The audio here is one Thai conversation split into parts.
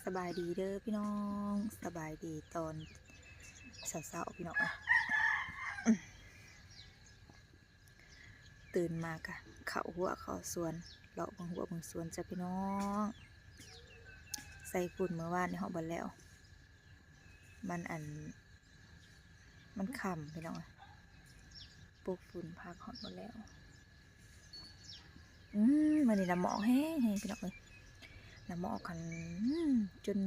สบายดีเด้อพี่น้องสบายดีตอนเช้าๆพี่น้องตื่นมากะเข้าหัวเข้าสวนเลาะบางหัวบางสวนจ้ะพี่น้องใส่ฝุ่นเมื่อวานในห้องบันแล้วมันค่ำพี่น้องปลุกฝุ่นพักหอดหมดแล้วมันนี่ละหมอกแห้งพี่น้องเลยละหมอกกันจน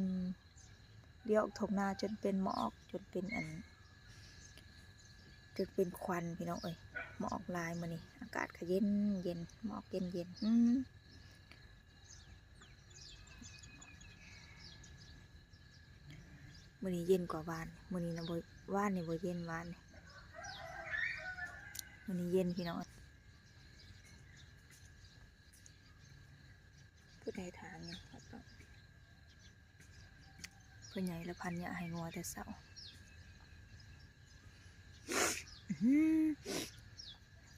เลี้ยวถกหน้าจนเป็นหมอกจนเป็นจนเป็นควันพี่น้องเอ้ยหมอกลายมานี่อากาศก็เย็นเย็นหมอกเย็นเย็นมื้อนี้เย็นกว่าวานมื้อนี้นะบ่วานนี่บ่เย็นวานมื้อนี้เย็นพี่น้องผู้ใดทางเนี่ยครับเพิ่นใหญ่ละพันเนี่ยให้งัวแต่เช้า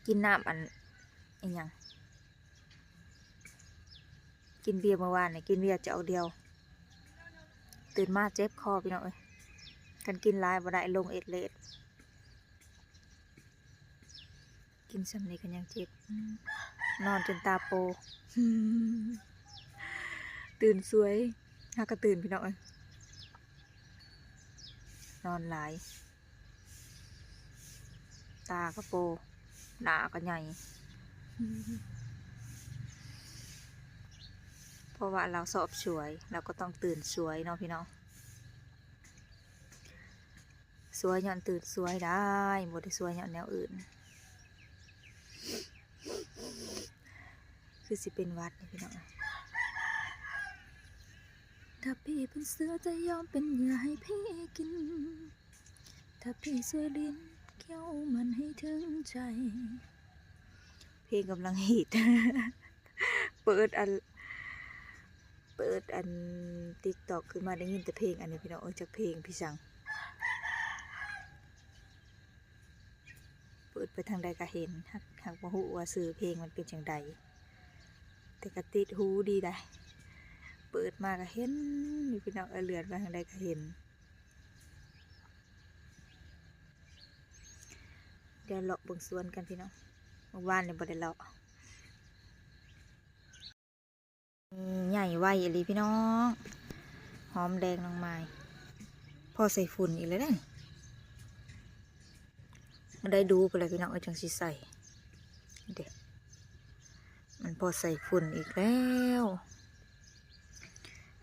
กินน้ำอีหยังกินเบียร์เมื่อวานเนี่ยกินเบียร์จะเอาเดียวตื่นมาเจ็บคอพี่น้องเอ้ยกันกินลายบ่ได้ลงเอ็ดเลดกินซ้ำนี้กันยังเจ็บนอนจนตาโปตื่นสวยหากระตื่นพี่น้องเอ้ยนอนหลายตากระโปหน้าก็ใหญ่เพราะว่าเราสอบสวยเราก็ต้องตื่นสวยเนาะพี่น้องสวยย้อนตื่นสวยได้บ่ได้สวยย้อนแนวอื่นคือสิเป็นวัดนี่พี่น้องถ้าพี่เป็นเสือจะยอมเป็นเหยื่อให้พี่กินถ้าพี่สวยลิ้นเกี้ยวมันให้ถึงใจเพลงกำลังฮิต เปิดTikTok ขึ้นมาได้ยินแต่เพลงอันนี้พี่น้องจากเพลงพี่สังเปิดไปทางใดก็เห็นหากว่าหูว่าสื่อเพลงมันเป็นอย่างใดแต่ก็ติดหูดีได้เปิดมาก็เห็นนี่พี่น้องเลื่อนไปทางใดก็เห็นเดี๋ยวเลาะเบิ่งสวนกันพี่น้องเมื่อวานเนี่ยบ่ได้เลาะใหญ่ไวอีหลีพี่น้องหอมแดงลงมาพอใส่ฝุ่นอีกแล้วเนี่ยมันได้ดูไปเลยพี่น้องจังสิใส่เด็กมันพอใส่ฝุ่นอีกแล้ว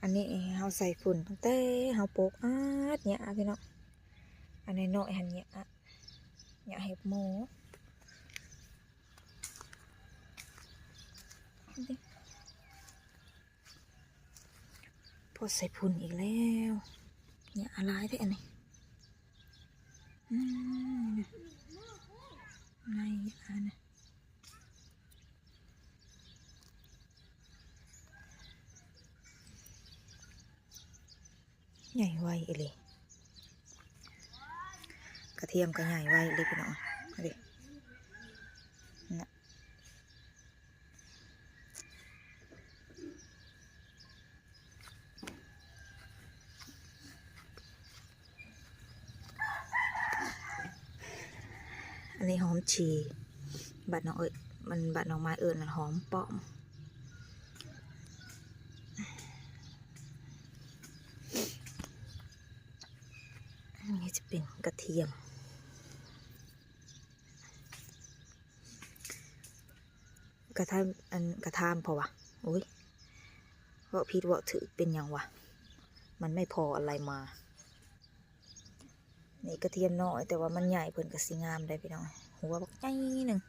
อันนี้เราใส่ฝุ่นตั้งแต่เราโปกเนี่ยพี่น้องอันนี้น้อยหันเนี่ยเห็บหมูพอใส่ฝุ่นอีกแล้วเนี่ยอะไรได้อันนี้ในอันใหญ่ไวเลยกระเทียมก็ใหญ่ไวเลยพี่น้องดินะอันนี้หอมชีบัดน้องมันบัดน้องไม้มันหอมป้อมอันนี้จะเป็นกระเทียมกระทามพอวะโอ้ยว่าพีดว่าถือเป็นยังวะมันไม่พออะไรมานี่กระเทียมน้อยแต่ว่ามันใหญ่เพิ่นกระสีงามได้พี่น้องหัวบักใหญ่หนึ่ง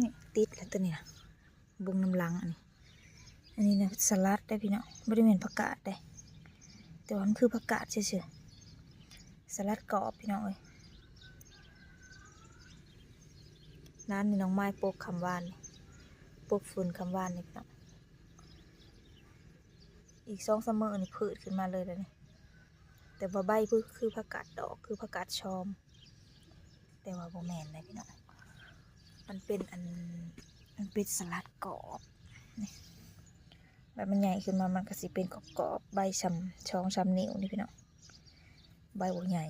นี่ติดแล้วตัวนี้นะบุ้งน้ำลังอันนี้นะสลัดได้พี่น้องบริเวณผักกาดได้แต่ว่ามันคือผักกาดเฉยๆสลัดกรอบพี่น้องร้านนี้น้องไม้ปกคำว่านปกฝุ่นคำว่านนี่พี่น้องอีก2-3 มื้อนี่พืชขึ้นมาเลยนี่ แต่ว่าใบคือผักกาดดอกคือผักกาดชอมแต่ว่าบ่แม่นเลยพี่น้องมันเป็นสลัดกรอบนี่แบบมันใหญ่ขึ้นมามันก็สิเป็นกรอบๆใบช้ำนิ้วนี่พี่น้องใบบ่ใหญ่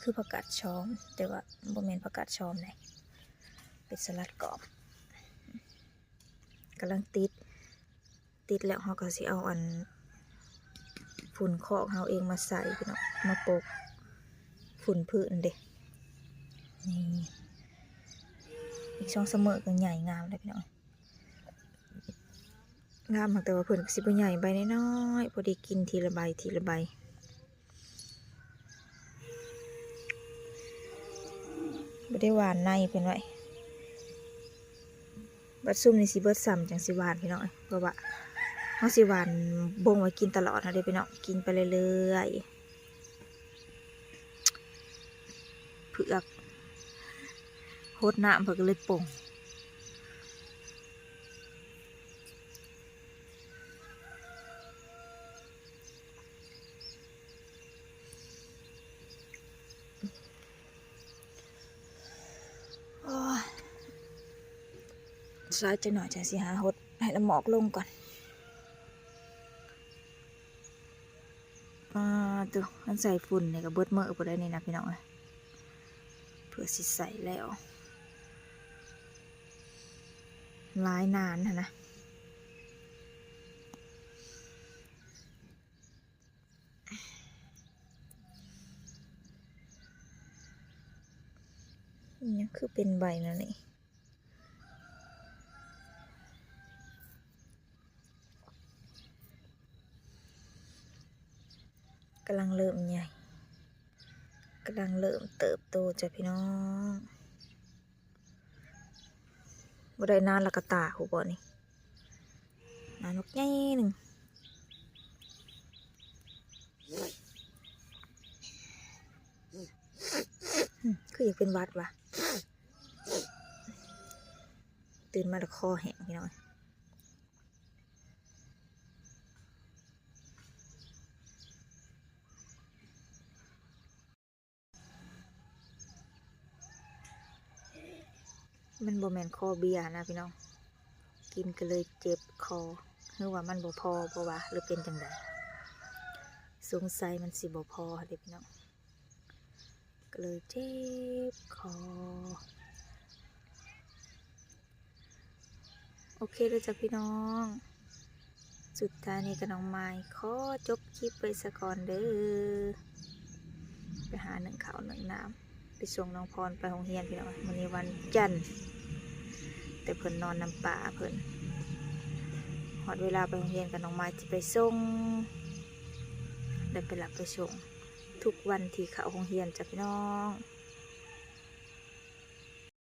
คือผักกาดชอมแต่ว่าบ่แม่นผักกาดชอมเลยเป็นสลัดกรอบกำลังติดแล้วเขาก็สิเอาฝุ่นคอกเขาเองมาใส่พี่น้องมาปกฝุ่นพื้นเด็นี่อีกช่องเสมอก็ใหญ่งามเลยพี่น้องงามแต่ว่าเพิ่นสิบใหญ่ใบน้อยๆพอดีกินทีละใบไม่ได้หวานในเพิ่นไว้บัดซุ่มนี่สิเบิดซ้ำจังสิหวานพี่น้องเพราะว่าเขาสิหวานบงไว้กินตลอดนะเด้พี่น้องกินไปเรื่อยๆเผือกโหดน้ำเผือกเลยป่งสายจะหน่อยจะสิหาหดให้น้ำหมอกลงก่อนตัวมันใส่ฝุ่นเนี่ยกับเบิดเมื่อบ่ได้นี่นะพี่น้องเพื่อสิใส่แล้วหลายนานนะนี่คือเป็นใบนั่นนี่กำลังเริ่มใหญ่กำลังเริ่มเติบโตจ้ะพี่น้องบ่ได้นานละกะตาหูบ่นี่นานกใหญ่หนึ่งคืออยากเป็นวัดวะตื่นมาแล้วคอแห้งพี่น้องมันบ่แม่นคอเบียนะพี่น้องกินก็เลยเจ็บคอหรือว่ามันบ่พอเพราะว่าหรือเป็นจังไดสงสัยมันสิบ่พอเด็กพี่น้องก็เลยเจ็บคอโอเคเลยจ้ะพี่น้องสุดท้ายนี้ก็น้องไม้ขอจบคลิปไปสักก่อนเด้อไปหาหนึ่งข้าวหนึ่งน้ำไปส่งน้องพรไปโรงเรียนพี่น้องวันนี้วันจันทร์แต่เพิ่นนอนน้ำป่าเพิ่นหอดเวลาไปโรงเรียนกับน้องไม้จะไปส่งได้ไปรับไปส่งทุกวันที่เขาโรงเรียนจ้ะพี่น้อง